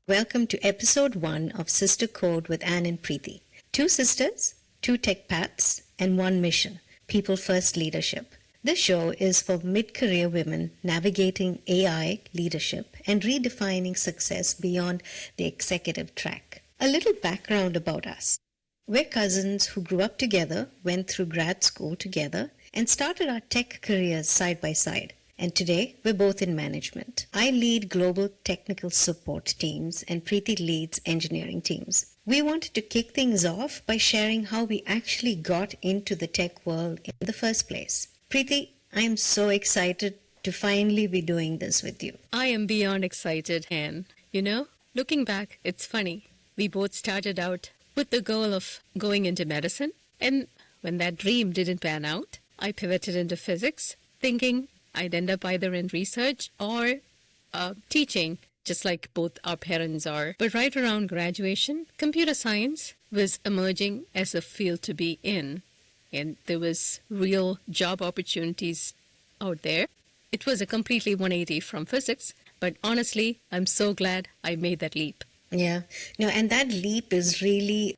Welcome to episode 1 of Sister Code with Anne and Preethi. Two sisters, two tech paths, and one mission, people first leadership. This show is for mid-career women navigating AI leadership and redefining success beyond the executive track. A little background about us. We're cousins who grew up together, went through grad school together, and started our tech careers side by side. And today, we're both in management. I lead global technical support teams, and Preethi leads engineering teams. We wanted to kick things off by sharing how we actually got into the tech world in the first place. Preethi, I am so excited to finally be doing this with you. I am beyond excited, Anne. Looking back, it's funny. We both started out with the goal of going into medicine, and when that dream didn't pan out, I pivoted into physics, thinking I'd end up either in research or teaching, just like both our parents are. But right around graduation, computer science was emerging as a field to be in, and there was real job opportunities out there. It was a completely 180 from physics, but honestly, I'm so glad I made that leap. Yeah, no, and that leap is really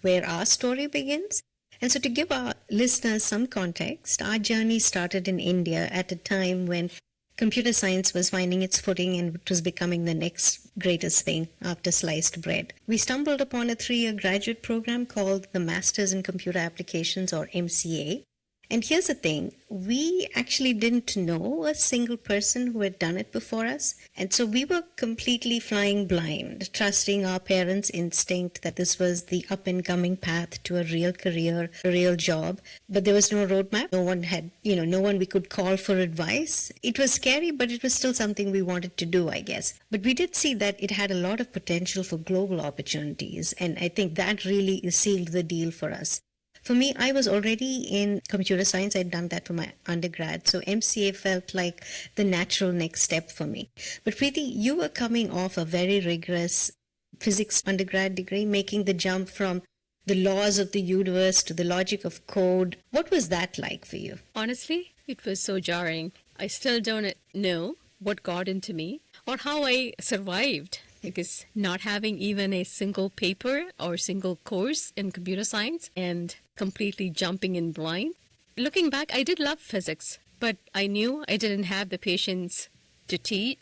where our story begins. And so, to give our listeners some context, our journey started in India at a time when computer science was finding its footing and it was becoming the next greatest thing after sliced bread. We stumbled upon a 3-year graduate program called the Masters in Computer Applications, or MCA. And here's the thing, we actually didn't know a single person who had done it before us. And so we were completely flying blind, trusting our parents' instinct that this was the up-and-coming path to a real career, a real job. But there was no roadmap. No one had, no one we could call for advice. It was scary, but it was still something we wanted to do, I guess. But we did see that it had a lot of potential for global opportunities. And I think that really sealed the deal for us. For me, I was already in computer science. I'd done that for my undergrad. So MCA felt like the natural next step for me. But Preethi, you were coming off a very rigorous physics undergrad degree, making the jump from the laws of the universe to the logic of code. What was that like for you? Honestly, it was so jarring. I still don't know what got into me or how I survived. Because not having even a single paper or single course in computer science and completely jumping in blind. Looking back, I did love physics, but I knew I didn't have the patience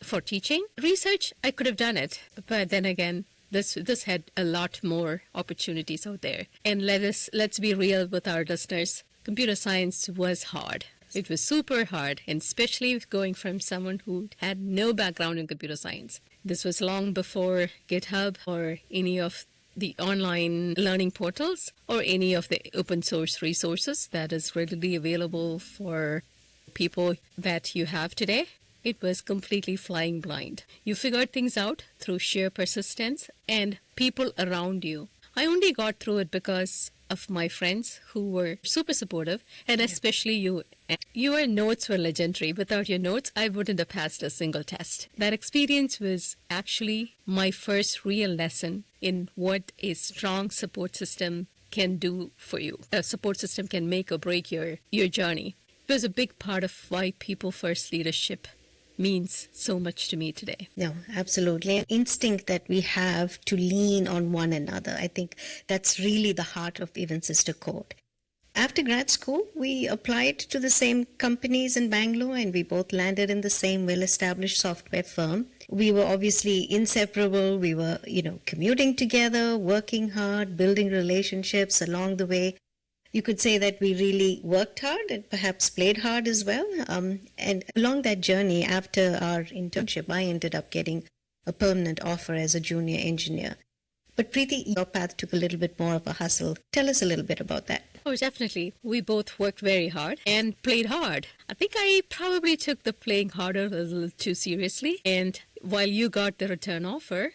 for teaching. Research, I could have done it, but then again, this had a lot more opportunities out there. And let's be real with our listeners. Computer science was hard. It was super hard, and especially going from someone who had no background in computer science. This was long before GitHub or any of the online learning portals or any of the open source resources that is readily available for people that you have today. It was completely flying blind. You figured things out through sheer persistence and people around you. I only got through it because of my friends who were super supportive, and especially you. Your notes were legendary. Without your notes, I wouldn't have passed a single test. That experience was actually my first real lesson in what a strong support system can do for you. A support system can make or break your journey. It was a big part of why people first leadership means so much to me today. No, absolutely. An instinct that we have to lean on one another. I think that's really the heart of even Sister Code. After grad school, we applied to the same companies in Bangalore and we both landed in the same well-established software firm. We were obviously inseparable. We were, commuting together, working hard, building relationships along the way. You could say that we really worked hard and perhaps played hard as well. And along that journey, after our internship, I ended up getting a permanent offer as a junior engineer. But Preethi, your path took a little bit more of a hustle. Tell us a little bit about that. Oh, definitely. We both worked very hard and played hard. I think I probably took the playing harder a little too seriously. And while you got the return offer,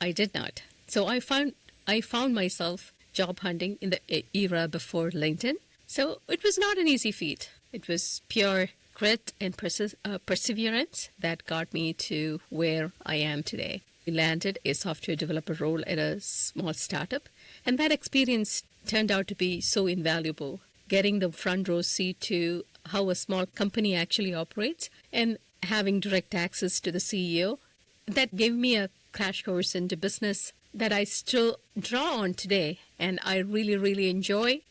I did not. So I found myself job hunting in the era before LinkedIn. So it was not an easy feat. It was pure grit and perseverance that got me to where I am today. I landed a software developer role at a small startup, and that experience turned out to be so invaluable. Getting the front row seat to how a small company actually operates and having direct access to the CEO, that gave me a crash course into business that I still draw on today. And I really, really enjoy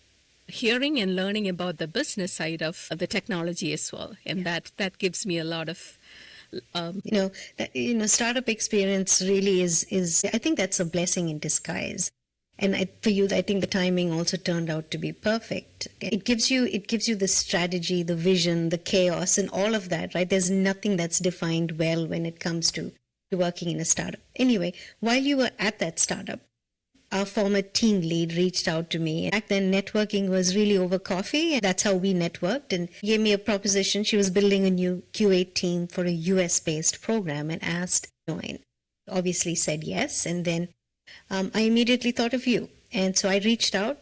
hearing and learning about the business side of the technology as well. And that gives me a lot of Startup experience really is I think that's a blessing in disguise. And for you, I think the timing also turned out to be perfect. It gives you the strategy, the vision, the chaos, and all of that, right? There's nothing that's defined well when it comes to working in a startup. Anyway, while you were at that startup, our former team lead reached out to me. Back then, networking was really over coffee, and that's how we networked, and gave me a proposition. She was building a new QA team for a US based program and asked to join. Obviously, said yes, and then I immediately thought of you. And so I reached out.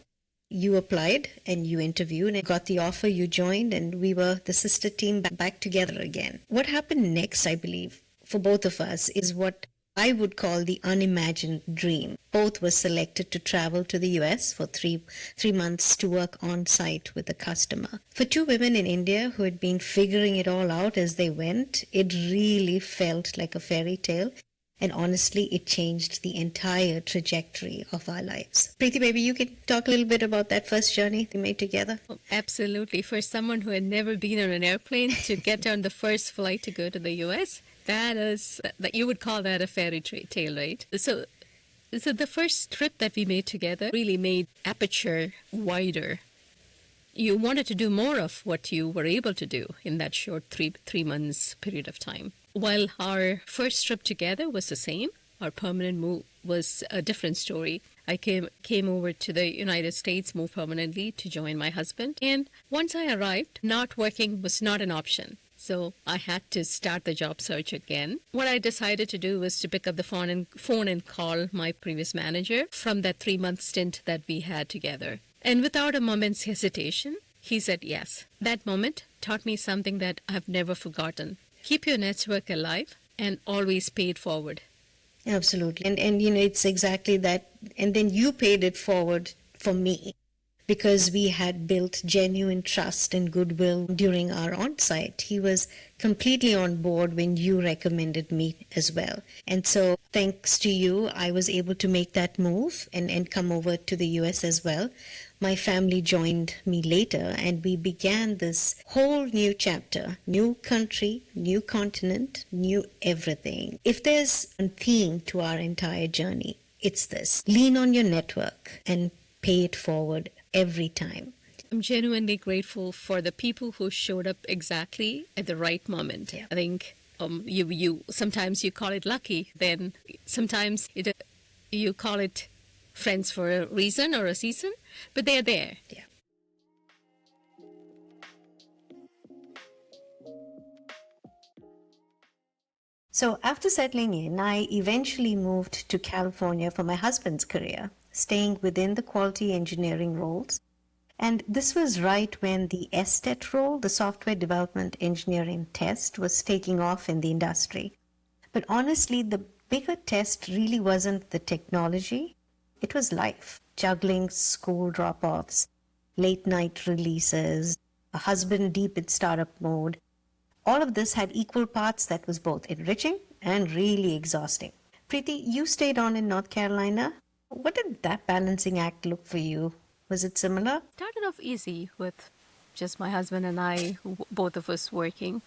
You applied and you interviewed and got the offer. You joined, and we were the sister team back together again. What happened next, I believe, for both of us is what I would call the unimagined dream. Both were selected to travel to the US for three months to work on site with a customer. For two women in India who had been figuring it all out as they went, it really felt like a fairy tale. And honestly, it changed the entire trajectory of our lives. Preethi, baby, you can talk a little bit about that first journey we made together. Oh, absolutely. For someone who had never been on an airplane to get on the first flight to go to the US, that you would call that a fairy tale, right? So the first trip that we made together really made aperture wider. You wanted to do more of what you were able to do in that short three months period of time. While our first trip together was the same, our permanent move was a different story. I came over to the United States more permanently to join my husband. And once I arrived, not working was not an option. So I had to start the job search again. What I decided to do was to pick up the phone and call my previous manager from that 3-month stint that we had together. And without a moment's hesitation, he said yes. That moment taught me something that I've never forgotten. Keep your network alive and always pay it forward. Absolutely. And it's exactly that. And then you paid it forward for me because we had built genuine trust and goodwill during our on-site. He was completely on board when you recommended me as well. And so thanks to you, I was able to make that move and come over to the US as well. My family joined me later, and we began this whole new chapter, new country, new continent, new everything. If there's a theme to our entire journey, it's this: lean on your network and pay it forward every time. I'm genuinely grateful for the people who showed up exactly at the right moment. Yeah. I think you sometimes you call it lucky, then sometimes you call it friends for a reason or a season, but they're there. Yeah. So after settling in, I eventually moved to California for my husband's career, staying within the quality engineering roles. And this was right when the STET role, the software development engineering test, was taking off in the industry. But honestly, the bigger test really wasn't the technology. It was life, juggling school drop-offs, late night releases, a husband deep in startup mode. All of this had equal parts that was both enriching and really exhausting. Preethi, you stayed on in North Carolina. What did that balancing act look for you? Was it similar? Started off easy with just my husband and I, both of us working,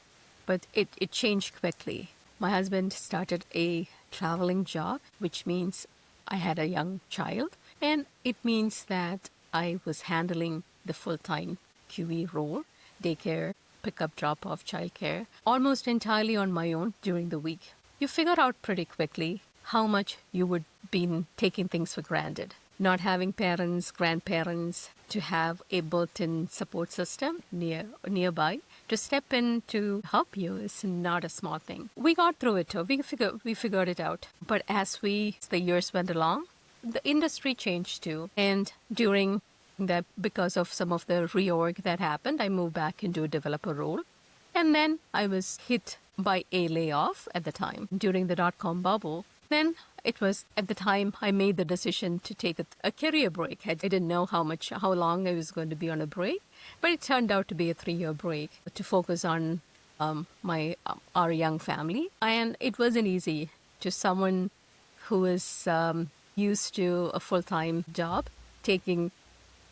but it changed quickly. My husband started a traveling job, which means I had a young child, and it means that I was handling the full-time QE role, daycare, pick-up, drop-off, childcare, almost entirely on my own during the week. You figure out pretty quickly how much you would be taking things for granted. Not having parents, grandparents, to have a built-in support system nearby to step in to help you is not a small thing. We got through it. We figured it out. But as the years went along, the industry changed too. And during that, because of some of the reorg that happened, I moved back into a developer role. And then I was hit by a layoff at the time during the dot-com bubble. Then it was at the time I made the decision to take a career break. I didn't know how long I was going to be on a break, but it turned out to be a 3-year break to focus on our young family. And it wasn't easy to someone who is used to a full-time job, taking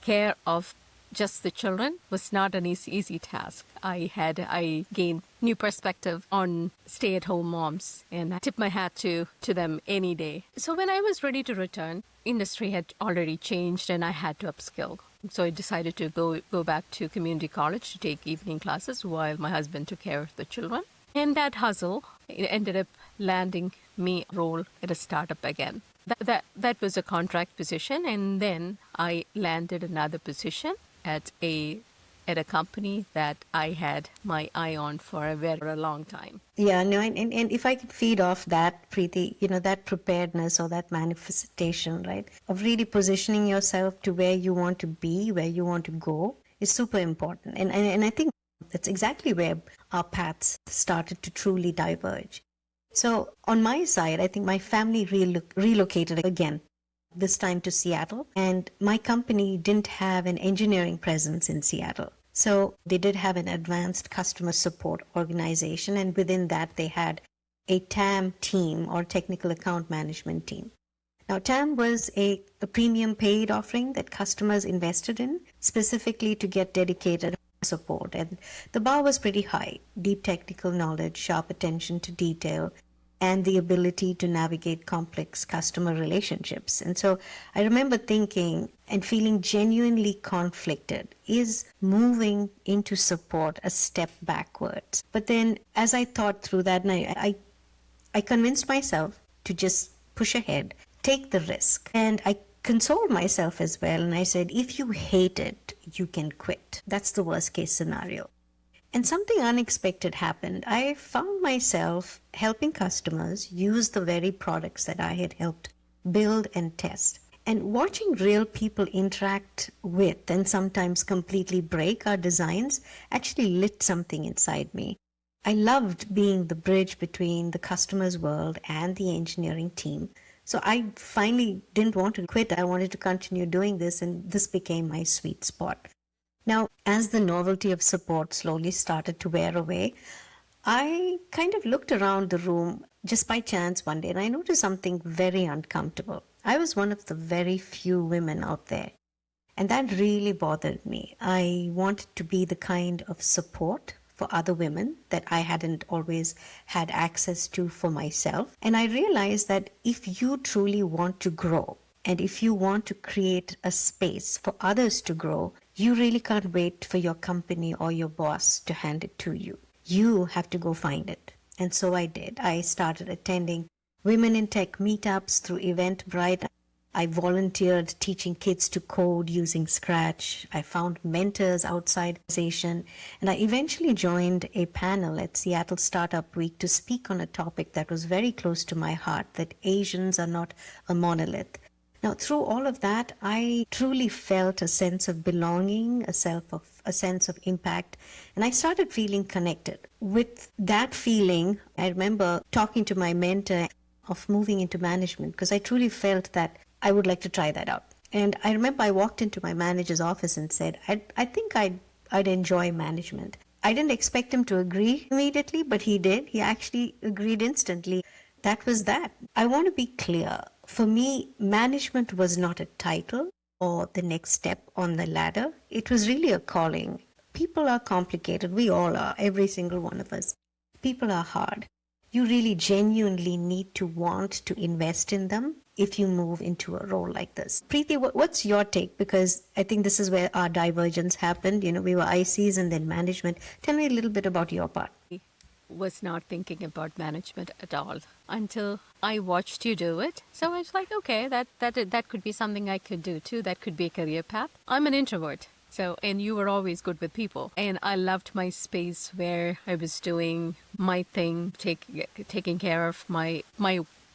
care of just the children was not an easy task. I gained new perspective on stay-at-home moms, and I tip my hat to them any day. So when I was ready to return, industry had already changed and I had to upskill. So I decided to go back to community college to take evening classes while my husband took care of the children. And that hustle, it ended up landing me a role at a startup again. That was a contract position, and then I landed another position at a company that I had my eye on for a very long time. Yeah, no, and if I could feed off that, Preeti, that preparedness or that manifestation, right, of really positioning yourself to where you want to be, where you want to go, is super important. And I think that's exactly where our paths started to truly diverge. So on my side, I think my family relocated again, this time to Seattle, and my company didn't have an engineering presence in Seattle. So they did have an advanced customer support organization, and within that they had a TAM team, or technical account management team. Now, TAM was a premium paid offering that customers invested in specifically to get dedicated support. And the bar was pretty high: deep technical knowledge, sharp attention to detail, and the ability to navigate complex customer relationships. And so I remember thinking and feeling genuinely conflicted. Is moving into support a step backwards? But then as I thought through that, and I convinced myself to just push ahead, take the risk. And I consoled myself as well. And I said, if you hate it, you can quit. That's the worst case scenario. And something unexpected happened. I found myself helping customers use the very products that I had helped build and test. And watching real people interact with and sometimes completely break our designs actually lit something inside me. I loved being the bridge between the customer's world and the engineering team. So I finally didn't want to quit. I wanted to continue doing this, and this became my sweet spot. Now, as the novelty of support slowly started to wear away, I kind of looked around the room just by chance one day, and I noticed something very uncomfortable. I was one of the very few women out there, and that really bothered me. I wanted to be the kind of support for other women that I hadn't always had access to for myself. And I realized that if you truly want to grow, and if you want to create a space for others to grow, you really can't wait for your company or your boss to hand it to you. You have to go find it. And so I did. I started attending Women in Tech meetups through Eventbrite. I volunteered teaching kids to code using Scratch. I found mentors outside the organization, and I eventually joined a panel at Seattle Startup Week to speak on a topic that was very close to my heart, that Asians are not a monolith. Now, through all of that, I truly felt a sense of belonging, a sense of impact, and I started feeling connected. With that feeling, I remember talking to my mentor of moving into management, because I truly felt that I would like to try that out. And I remember I walked into my manager's office and said, I think I'd enjoy management. I didn't expect him to agree immediately, but he did. He actually agreed instantly. That was that. I want to be clear. For me, management was not a title or the next step on the ladder. It was really a calling. People are complicated. We all are, every single one of us. People are hard. You really genuinely need to want to invest in them if you move into a role like this. Preethi, what's your take? Because I think this is where our divergence happened. We were ICs and then management. Tell me a little bit about your part. Was not thinking about management at all until I watched you do it. So I was like, okay, that could be something I could do too. That could be a career path. I'm an introvert. So, and you were always good with people. And I loved my space where I was doing my thing, taking care of my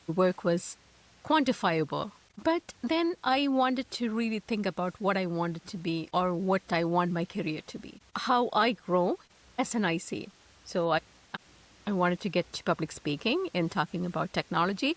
work was quantifiable. But then I wanted to really think about what I wanted to be or what I want my career to be. How I grow as an IC. So I wanted to get to public speaking and talking about technology.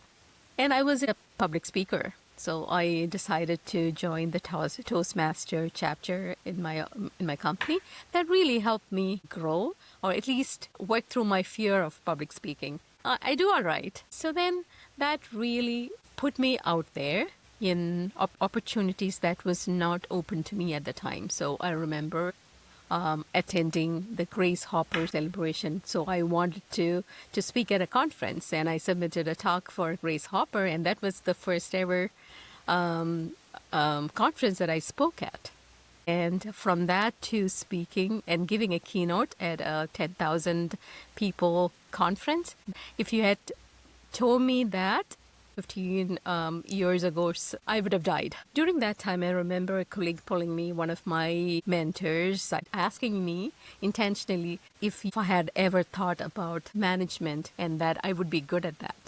And I was a public speaker. So I decided to join the Toastmaster chapter in my company. That really helped me grow, or at least work through my fear of public speaking. I do all right. So then that really put me out there in opportunities that was not open to me at the time. So I remember attending the Grace Hopper celebration. So I wanted to speak at a conference, and I submitted a talk for Grace Hopper, and that was the first ever conference that I spoke at. And from that to speaking and giving a keynote at a 10,000 people conference, if you had told me that 15 years ago, I would have died. During that time, I remember a colleague pulling me, one of my mentors, asking me intentionally if I had ever thought about management and that I would be good at that.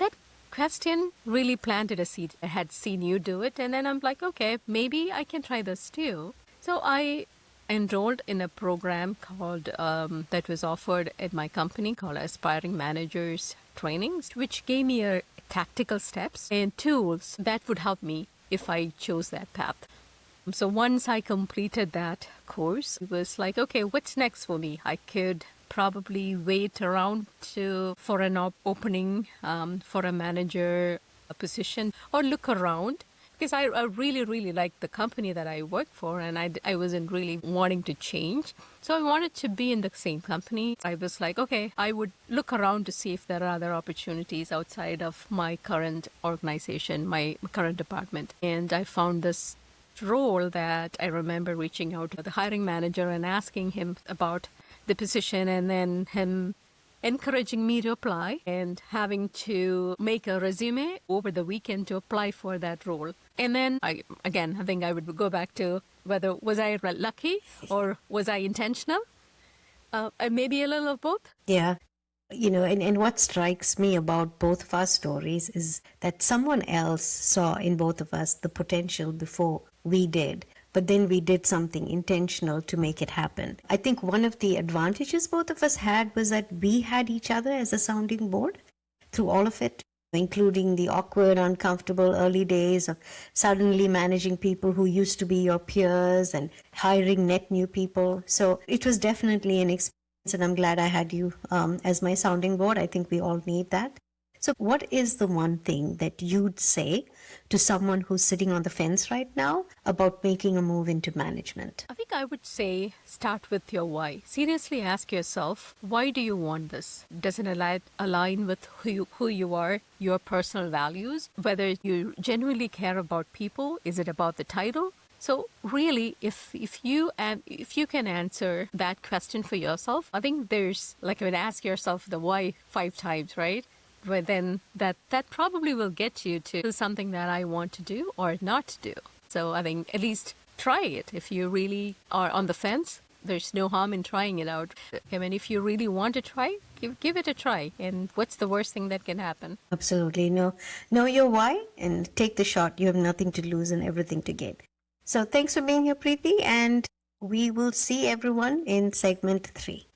That question really planted a seed. I had seen you do it, and then I'm like, okay, maybe I can try this too. So I enrolled in a program called that was offered at my company called Aspiring Managers Trainings, which gave me tactical steps and tools that would help me if I chose that path. So once I completed that course, it was like, okay, what's next for me? I could probably wait around for an opening for a manager position or look around. Because I really, really liked the company that I worked for, and I wasn't really wanting to change. So I wanted to be in the same company. I was like, okay, I would look around to see if there are other opportunities outside of my current organization, my current department. And I found this role that I remember reaching out to the hiring manager and asking him about the position, and then him encouraging me to apply and having to make a resume over the weekend to apply for that role. And then I think I would go back to whether was I lucky or was I intentional? Maybe a little of both. Yeah. And what strikes me about both of our stories is that someone else saw in both of us the potential before we did. But then we did something intentional to make it happen. I think one of the advantages both of us had was that we had each other as a sounding board through all of it, including the awkward, uncomfortable early days of suddenly managing people who used to be your peers and hiring net new people. So it was definitely an experience, and I'm glad I had you as my sounding board. I think we all need that. So what is the one thing that you'd say to someone who's sitting on the fence right now about making a move into management? I think I would say start with your why. Seriously ask yourself, why do you want this? Does it align with who you are, your personal values? Whether you genuinely care about people? Is it about the title? So really, if you can answer that question for yourself, I think there's ask yourself the why 5 times, right? But then that probably will get you to something that I want to do or not do. So I think at least try it. If you really are on the fence, there's no harm in trying it out. I mean, if you really want to try, give it a try. And what's the worst thing that can happen? Absolutely. Know your why and take the shot. You have nothing to lose and everything to gain. So thanks for being here, Preethi, and we will see everyone in segment 3.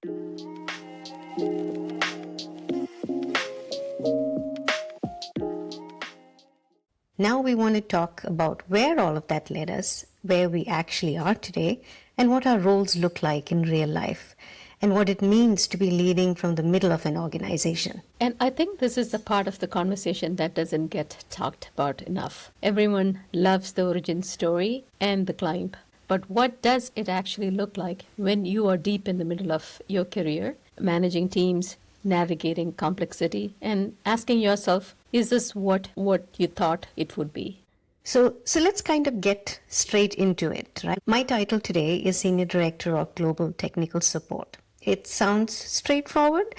Now we want to talk about where all of that led us, where we actually are today, and what our roles look like in real life, and what it means to be leading from the middle of an organization. And I think this is the part of the conversation that doesn't get talked about enough. Everyone loves the origin story and the climb. But what does it actually look like when you are deep in the middle of your career, managing teams, navigating complexity, and asking yourself, is this what you thought it would be? So let's kind of get straight into it, right? My title today is Senior Director of Global Technical Support. It sounds straightforward,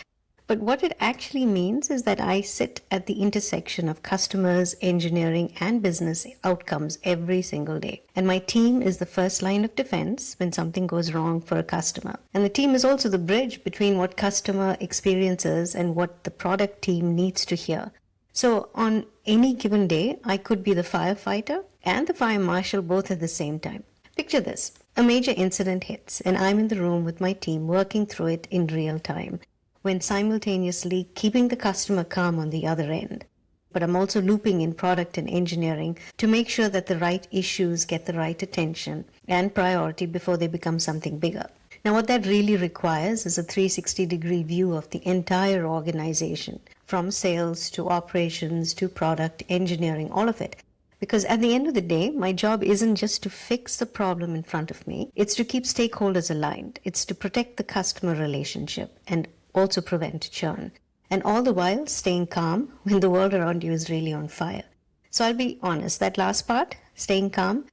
but what it actually means is that I sit at the intersection of customers, engineering, and business outcomes every single day. And my team is the first line of defense when something goes wrong for a customer. And the team is also the bridge between what customer experiences and what the product team needs to hear. So on any given day, I could be the firefighter and the fire marshal both at the same time. Picture this. A major incident hits and I'm in the room with my team working through it in real time, when simultaneously keeping the customer calm on the other end. But I'm also looping in product and engineering to make sure that the right issues get the right attention and priority before they become something bigger. Now, what that really requires is a 360-degree view of the entire organization, from sales to operations to product engineering, all of it. Because at the end of the day, my job isn't just to fix the problem in front of me, it's to keep stakeholders aligned, it's to protect the customer relationship and also prevent churn. And all the while staying calm when the world around you is really on fire. So I'll be honest, that last part, staying calm,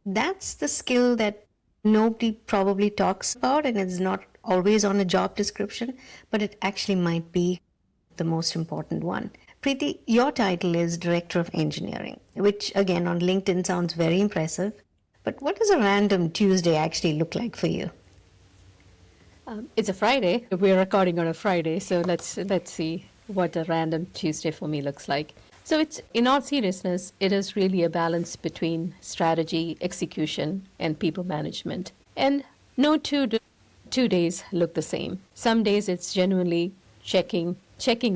that's the skill that nobody probably talks about and it's not always on a job description, but it actually might be the most important one. Preethi, your title is Director of Engineering, which again on LinkedIn sounds very impressive. But what does a random Tuesday actually look like for you? It's a Friday. We're recording on a Friday, so let's see what a random Tuesday for me looks like. So it's, in all seriousness, it is really a balance between strategy, execution, and people management. And no two days look the same. Some days it's genuinely checking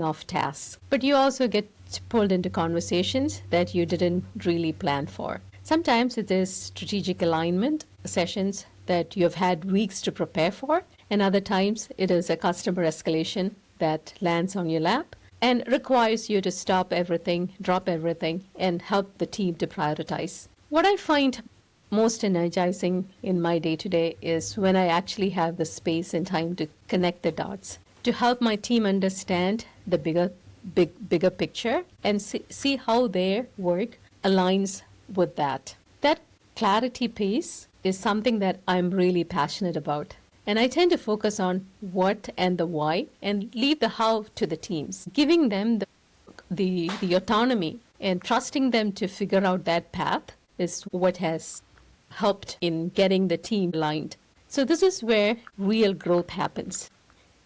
off tasks, but you also get pulled into conversations that you didn't really plan for. Sometimes it is strategic alignment sessions that you have had weeks to prepare for, and other times it is a customer escalation that lands on your lap and requires you to stop everything, drop everything, and help the team to prioritize. What I find most energizing in my day-to-day is when I actually have the space and time to connect the dots, to help my team understand the bigger picture and see how their work aligns with that. That clarity piece is something that I'm really passionate about. And I tend to focus on what and the why and leave the how to the teams, giving them the autonomy and trusting them to figure out that path is what has helped in getting the team aligned. So this is where real growth happens.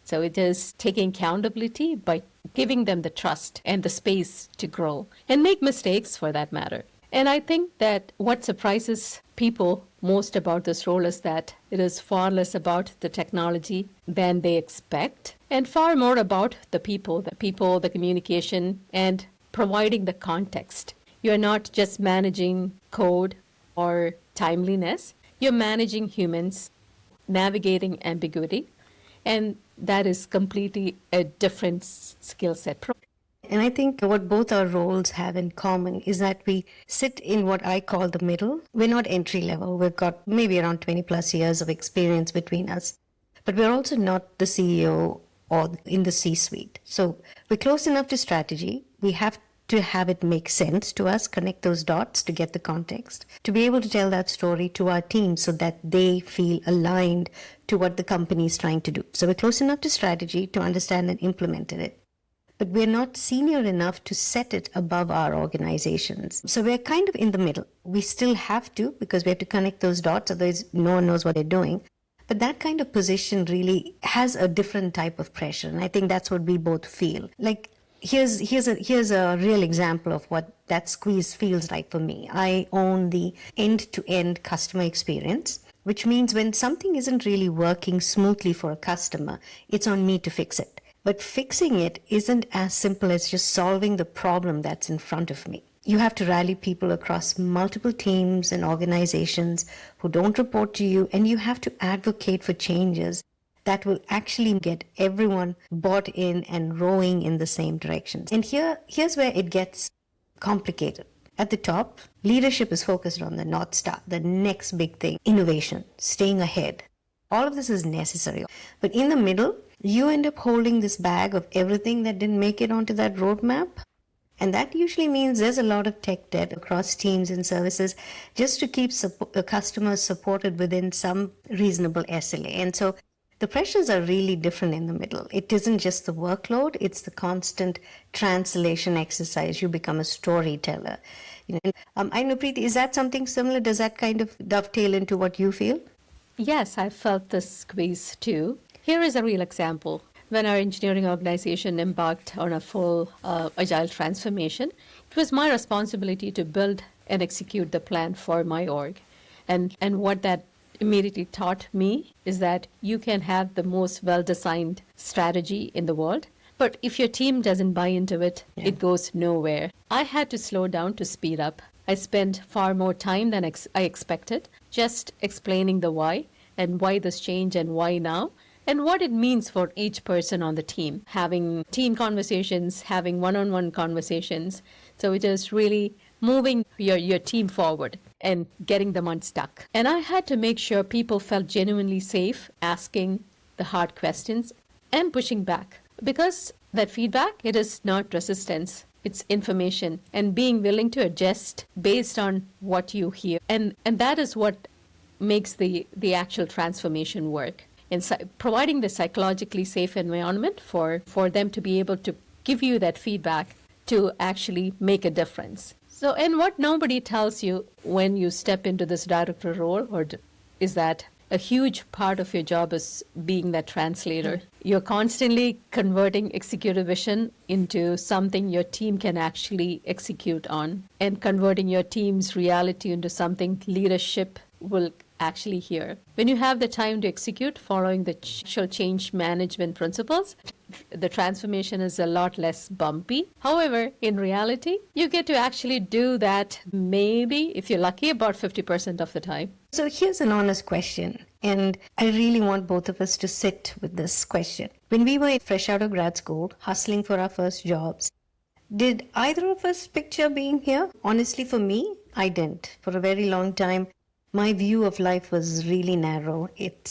So it is taking accountability by giving them the trust and the space to grow and make mistakes for that matter. And I think that what surprises people most about this role is that it is far less about the technology than they expect and far more about the people, the communication, and providing the context. You're not just managing code or timeliness, you're managing humans, navigating ambiguity, and that is completely a different skill set. And I think what both our roles have in common is that we sit in what I call the middle. We're not entry level. We've got maybe around 20 plus years of experience between us. But we're also not the CEO or in the C-suite. So we're close enough to strategy. We have to have it make sense to us, connect those dots to get the context, to be able to tell that story to our team so that they feel aligned to what the company is trying to do. So we're close enough to strategy to understand and implement it. But we're not senior enough to set it above our organizations. So we're kind of in the middle. We still have to, because we have to connect those dots, otherwise no one knows what they're doing. But that kind of position really has a different type of pressure. And I think that's what we both feel. Like, here's a real example of what that squeeze feels like for me. I own the end-to-end customer experience, which means when something isn't really working smoothly for a customer, it's on me to fix it. But fixing it isn't as simple as just solving the problem that's in front of me. You have to rally people across multiple teams and organizations who don't report to you, and you have to advocate for changes that will actually get everyone bought in and rowing in the same direction. And here's where it gets complicated. At the top, leadership is focused on the North Star, the next big thing, innovation, staying ahead. All of this is necessary. But in the middle, you end up holding this bag of everything that didn't make it onto that roadmap. And that usually means there's a lot of tech debt across teams and services just to keep customers supported within some reasonable SLA. And so the pressures are really different in the middle. It isn't just the workload, it's the constant translation exercise. You become a storyteller. I know, Preethi, is that something similar? Does that kind of dovetail into what you feel? Yes, I felt this squeeze too. Here is a real example. When our engineering organization embarked on a full agile transformation, it was my responsibility to build and execute the plan for my org. And what that immediately taught me is that you can have the most well-designed strategy in the world, but if your team doesn't buy into it, it goes nowhere. I had to slow down to speed up. I spent far more time than I expected just explaining the why and why this change and why now, and what it means for each person on the team, having team conversations, having one-on-one conversations. So it is really moving your team forward and getting them unstuck. And I had to make sure people felt genuinely safe asking the hard questions and pushing back. Because that feedback, it is not resistance, it's information, and being willing to adjust based on what you hear. And that is what makes the actual transformation work. And providing the psychologically safe environment for them to be able to give you that feedback to actually make a difference. So, and what nobody tells you when you step into this director role is that a huge part of your job is being that translator. You're constantly converting executive vision into something your team can actually execute on, and converting your team's reality into something leadership will actually hear. When you have the time to execute following the actual change management principles, the transformation is a lot less bumpy. However, in reality, you get to actually do that maybe, if you're lucky, about 50% of the time. So here's an honest question, and I really want both of us to sit with this question. When we were fresh out of grad school, hustling for our first jobs, did either of us picture being here? Honestly, for me, I didn't. For a very long time, my view of life was really narrow. It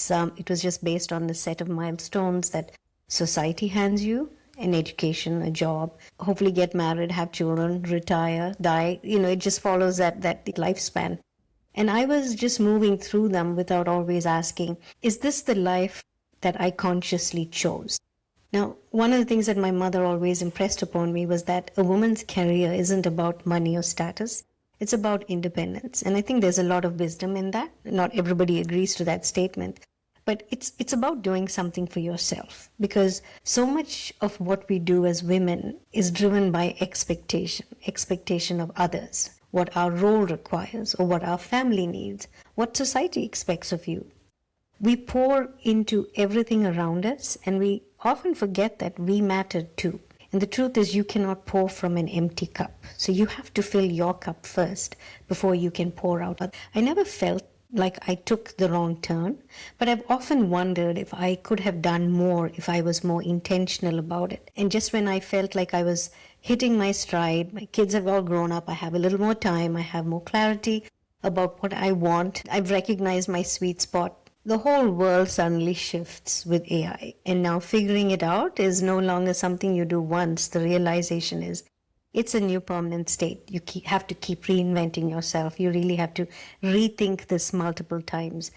was just based on the set of milestones that society hands you: an education, a job, hopefully get married, have children, retire, die. It just follows that lifespan. And I was just moving through them without always asking, is this the life that I consciously chose? Now, one of the things that my mother always impressed upon me was that a woman's career isn't about money or status. It's about independence. And I think there's a lot of wisdom in that. Not everybody agrees to that statement. But it's about doing something for yourself, because so much of what we do as women is driven by expectation of others, what our role requires, or what our family needs, what society expects of you. We pour into everything around us, and we often forget that we matter too. And the truth is, you cannot pour from an empty cup. So you have to fill your cup first before you can pour out. I never felt like I took the wrong turn, but I've often wondered if I could have done more if I was more intentional about it. And just when I felt like I was hitting my stride, my kids have all grown up, I have a little more time, I have more clarity about what I want, I've recognized my sweet spot, the whole world suddenly shifts with AI. And now figuring it out is no longer something you do once. The realization is it's a new permanent state. You have to keep reinventing yourself. You really have to rethink this multiple times.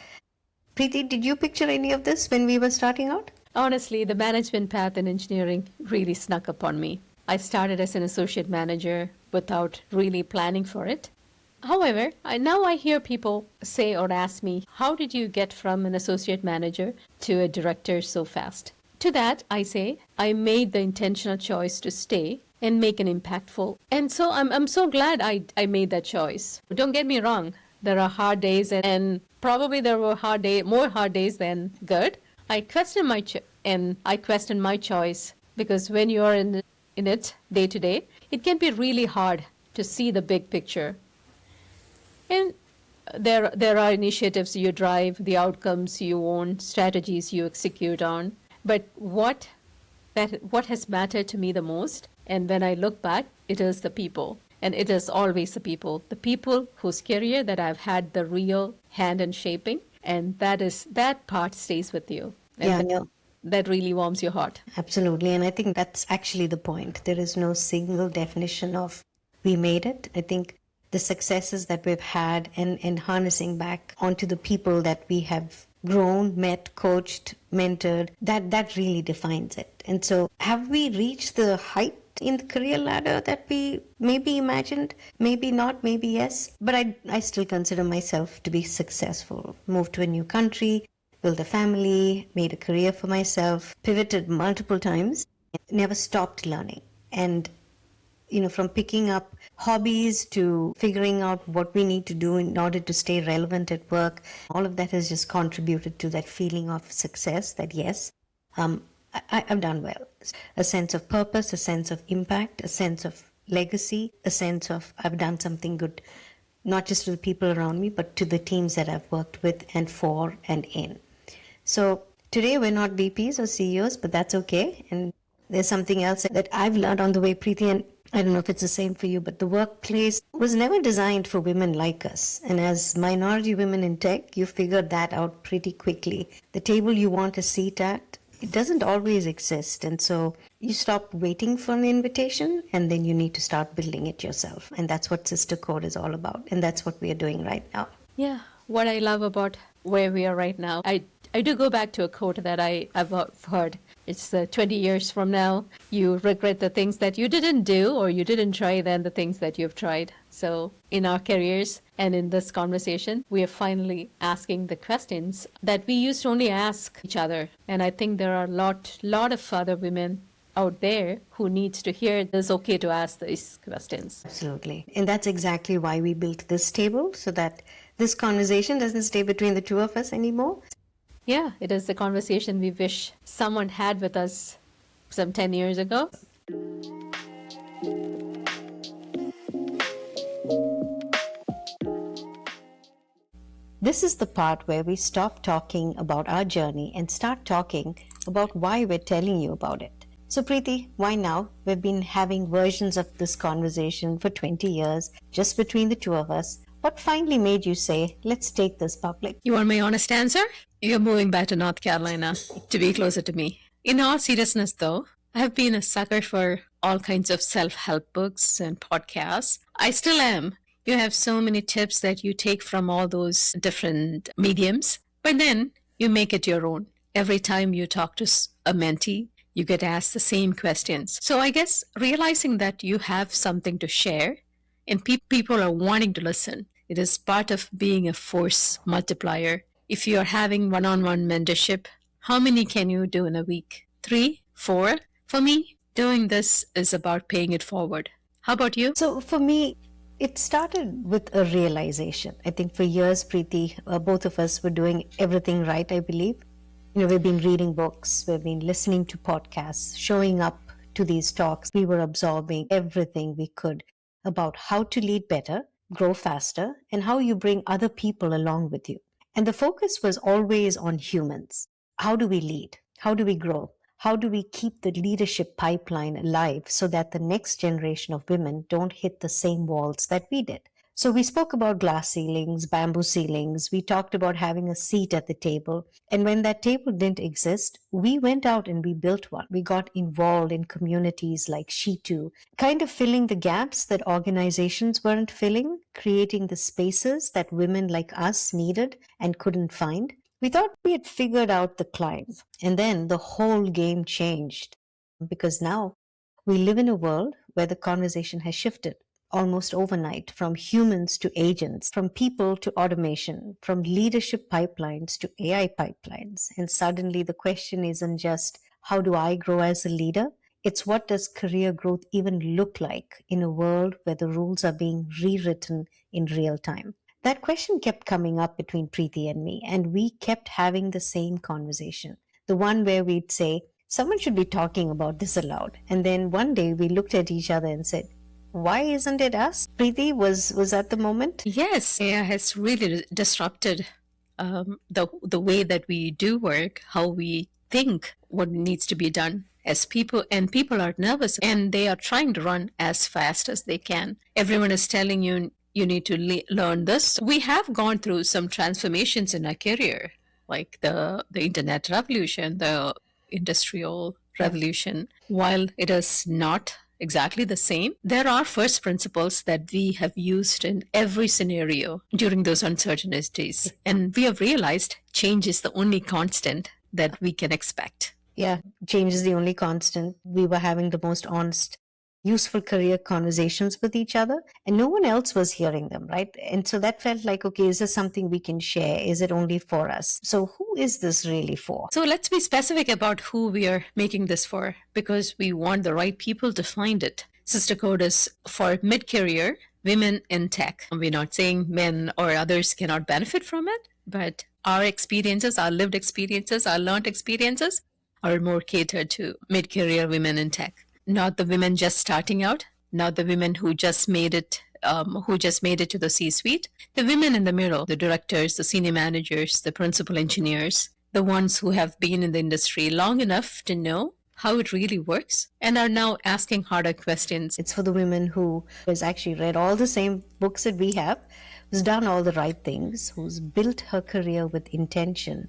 Preethi, did you picture any of this when we were starting out? Honestly, the management path in engineering really snuck upon me. I started as an associate manager without really planning for it. However, now I hear people say or ask me, how did you get from an associate manager to a director so fast? To that, I say, I made the intentional choice to stay and make an impactful. And so I'm so glad I made that choice. Don't get me wrong. There are hard days, and probably there were more hard days than good. I questioned my choice, because when you're in it day to day, it can be really hard to see the big picture. And there are initiatives you drive, the outcomes you own, strategies you execute on. But what has mattered to me the most, and when I look back, it is the people. And it is always the people whose career that I've had the real hand in shaping. And that part stays with you. And that really warms your heart. Absolutely. And I think that's actually the point. There is no single definition of we made it. I think the successes that we've had and harnessing back onto the people that we have grown, met, coached, mentored, that really defines it. And so have we reached the height in the career ladder that we maybe imagined? Maybe not, maybe yes. But I still consider myself to be successful. Moved to a new country, built a family, made a career for myself, pivoted multiple times, never stopped learning. And from picking up hobbies to figuring out what we need to do in order to stay relevant at work, all of that has just contributed to that feeling of success that, yes, I've done well. A sense of purpose, a sense of impact, a sense of legacy, a sense of I've done something good, not just to the people around me, but to the teams that I've worked with and for and in. So Today, we're not VPs or CEOs, but that's okay. And there's something else that I've learned on the way, Preeti, and I don't know if it's the same for you, but the workplace was never designed for women like us. And as minority women in tech, you figured that out pretty quickly. The table you want a seat at, it doesn't always exist. And so you stop waiting for an invitation and then you need to start building it yourself. And that's what Sister Code is all about. And that's what we are doing right now. Yeah, what I love about where we are right now, I do go back to a quote that I've heard. It's 20 years from now, you regret the things that you didn't do or you didn't try than the things that you've tried. So in our careers and in this conversation, we are finally asking the questions that we used to only ask each other. And I think there are a lot of other women out there who needs to hear it's okay to ask these questions. Absolutely. And that's exactly why we built this table, so that this conversation doesn't stay between the two of us anymore. Yeah, it is the conversation we wish someone had with us some 10 years ago. This is the part where we stop talking about our journey and start talking about why we're telling you about it. So, Preeti, why now? We've been having versions of this conversation for 20 years, just between the two of us. What finally made you say, let's take this public? You want my honest answer? You're moving back to North Carolina to be closer to me. In all seriousness, though, I've been a sucker for all kinds of self-help books and podcasts. I still am. You have so many tips that you take from all those different mediums, but then you make it your own. Every time you talk to a mentee, you get asked the same questions. So I guess realizing that you have something to share and people are wanting to listen, it is part of being a force multiplier. If you are having one-on-one mentorship, how many can you do in a week? 3, 4? For me, doing this is about paying it forward. How about you? So, for me, it started with a realization. I think for years, Preeti, both of us were doing everything right, I believe. We've been reading books, we've been listening to podcasts, showing up to these talks. We were absorbing everything we could about how to lead better, grow faster, and how you bring other people along with you. And the focus was always on humans. How do we lead? How do we grow? How do we keep the leadership pipeline alive so that the next generation of women don't hit the same walls that we did? So we spoke about glass ceilings, bamboo ceilings. We talked about having a seat at the table. And when that table didn't exist, we went out and we built one. We got involved in communities like She2, kind of filling the gaps that organizations weren't filling, creating the spaces that women like us needed and couldn't find. We thought we had figured out the climb. And then the whole game changed, because now we live in a world where the conversation has shifted almost overnight, from humans to agents, from people to automation, from leadership pipelines to AI pipelines. And suddenly the question isn't just, how do I grow as a leader? It's, what does career growth even look like in a world where the rules are being rewritten in real time? That question kept coming up between Preeti and me, and we kept having the same conversation. The one where we'd say, someone should be talking about this aloud. And then one day we looked at each other and said, why isn't it us? Preeti, was that the moment? Yes, AI has really disrupted the way that we do work, how we think, what needs to be done as people, and people are nervous and they are trying to run as fast as they can. Everyone is telling you you need to learn this. We have gone through some transformations in our career, like the internet revolution, the industrial revolution. While it is not exactly the same, there are first principles that we have used in every scenario during those uncertainties. And we have realized change is the only constant that we can expect. Yeah, change is the only constant. We were having the most honest, useful career conversations with each other, and no one else was hearing them, right? And so that felt like, okay, is this something we can share? Is it only for us? So who is this really for? So let's be specific about who we are making this for, because we want the right people to find it. Sister Code is for mid-career women in tech. We're not saying men or others cannot benefit from it, but our experiences, our lived experiences, our learned experiences are more catered to mid-career women in tech. Not the women just starting out, not the women who just made it to the C-suite. The women in the middle, the directors, the senior managers, the principal engineers, the ones who have been in the industry long enough to know how it really works and are now asking harder questions. It's for the women who has actually read all the same books that we have, who's done all the right things, who's built her career with intention,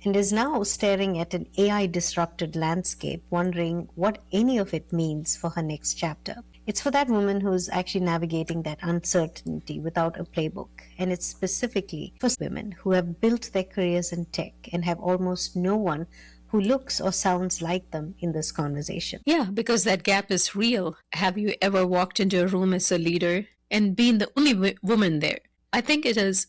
and is now staring at an AI disrupted landscape, wondering what any of it means for her next chapter. It's for that woman who's actually navigating that uncertainty without a playbook. And it's specifically for women who have built their careers in tech and have almost no one who looks or sounds like them in this conversation. Yeah, because that gap is real. Have you ever walked into a room as a leader and been the only woman there? I think it is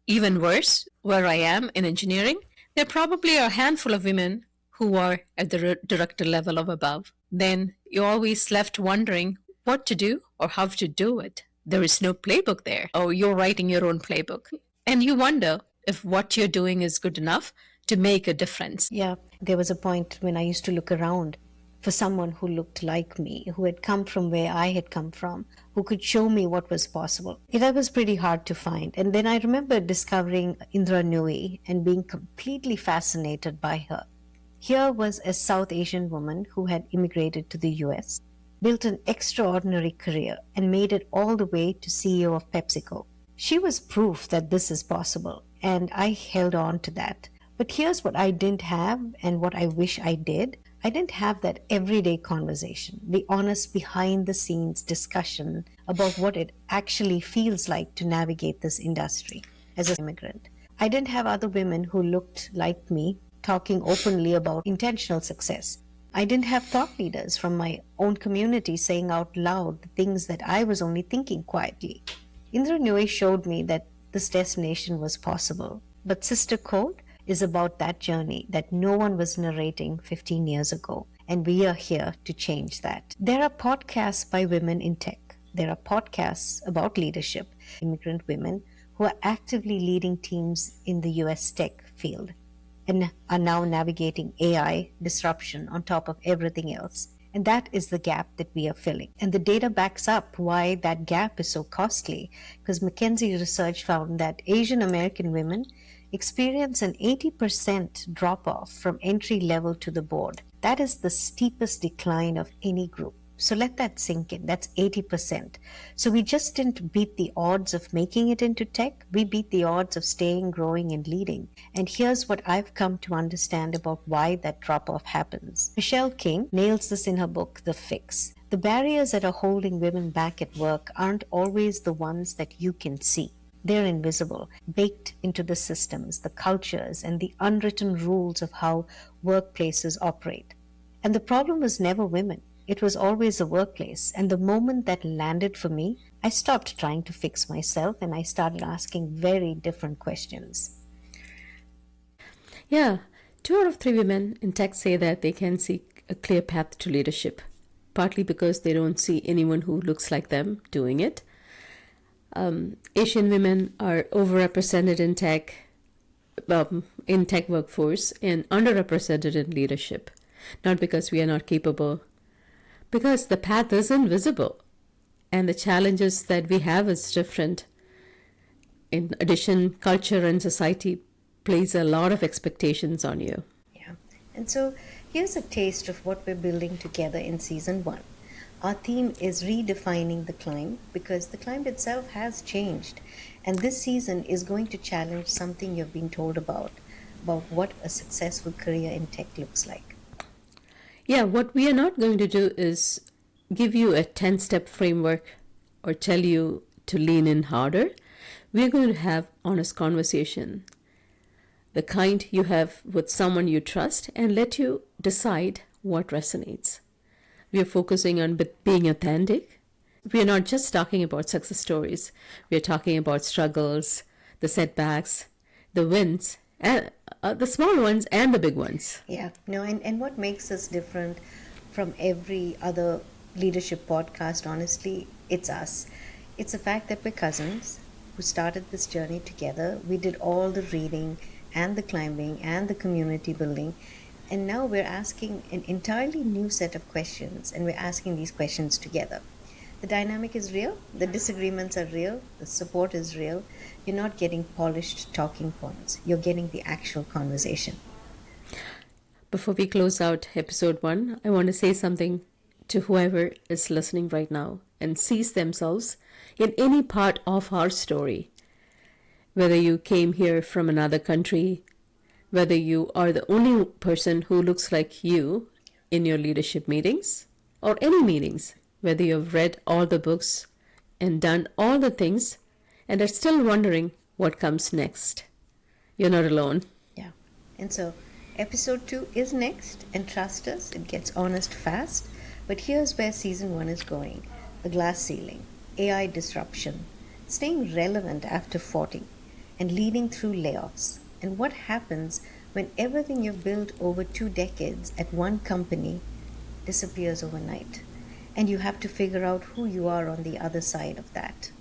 even worse where I am in engineering. There probably are a handful of women who are at the director level or above. Then you're always left wondering what to do or how to do it. There is no playbook there. Oh, you're writing your own playbook. And you wonder if what you're doing is good enough to make a difference. Yeah, there was a point when I used to look around for someone who looked like me, who had come from where I had come from, who could show me what was possible. That was pretty hard to find. And then I remember discovering Indra Nooyi and being completely fascinated by her. Here was a South Asian woman who had immigrated to the US, built an extraordinary career, and made it all the way to CEO of PepsiCo. She was proof that this is possible, and I held on to that. But here's what I didn't have and what I wish I did. I didn't have that everyday conversation, the honest behind the scenes discussion about what it actually feels like to navigate this industry as an immigrant. I didn't have other women who looked like me talking openly about intentional success. I didn't have thought leaders from my own community saying out loud the things that I was only thinking quietly. Indra Nooyi showed me that this destination was possible. But Sister Code is about that journey that no one was narrating 15 years ago. And we are here to change that. There are podcasts by women in tech. There are podcasts about leadership, immigrant women who are actively leading teams in the US tech field and are now navigating AI disruption on top of everything else. And that is the gap that we are filling. And the data backs up why that gap is so costly, because McKinsey research found that Asian American women experience an 80% drop off from entry level to the board. That is the steepest decline of any group. So let that sink in. That's 80%. So we just didn't beat the odds of making it into tech. We beat the odds of staying, growing, and leading. And here's what I've come to understand about why that drop off happens. Michelle King nails this in her book, The Fix. The barriers that are holding women back at work aren't always the ones that you can see. They're invisible, baked into the systems, the cultures, and the unwritten rules of how workplaces operate. And the problem was never women. It was always the workplace. And the moment that landed for me, I stopped trying to fix myself and I started asking very different questions. Yeah, 2 out of 3 women in tech say that they can see a clear path to leadership, partly because they don't see anyone who looks like them doing it. Asian women are overrepresented in tech workforce and underrepresented in leadership, not because we are not capable, because the path isn't visible and the challenges that we have is different. In addition, culture and society place a lot of expectations on you. Yeah. And so here's a taste of what we're building together in season 1. Our theme is redefining the climb because the climb itself has changed. And this season is going to challenge something you've been told about what a successful career in tech looks like. Yeah, what we are not going to do is give you a 10-step framework or tell you to lean in harder. We're going to have honest conversation, the kind you have with someone you trust, and let you decide what resonates. We are focusing on being authentic. We are not just talking about success stories. We are talking about struggles, the setbacks, the wins, and the small ones and the big ones. Yeah, no, and what makes us different from every other leadership podcast, honestly, it's us. It's the fact that we're cousins who started this journey together. We did all the reading and the climbing and the community building. And now we're asking an entirely new set of questions, and we're asking these questions together. The dynamic is real, the disagreements are real, the support is real. You're not getting polished talking points, you're getting the actual conversation. Before we close out episode 1, I want to say something to whoever is listening right now and sees themselves in any part of our story. Whether you came here from another country, whether you are the only person who looks like you in your leadership meetings or any meetings, whether you've read all the books and done all the things and are still wondering what comes next. You're not alone. Yeah. And so, episode 2 is next, and trust us, it gets honest fast. But here's where season 1 is going: the glass ceiling, AI disruption, staying relevant after 40, and leading through layoffs. And what happens when everything you've built over 2 decades at one company disappears overnight? And you have to figure out who you are on the other side of that.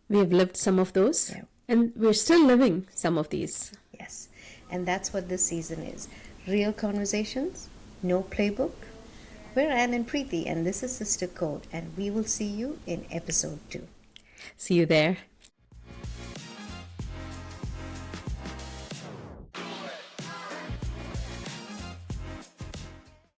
We have lived some of those, Yeah. and we're still living some of these. Yes. And that's what this season is: real conversations, no playbook. We're Anne and Preethi, and this is Sister Code, and we will see you in episode 2. See you there.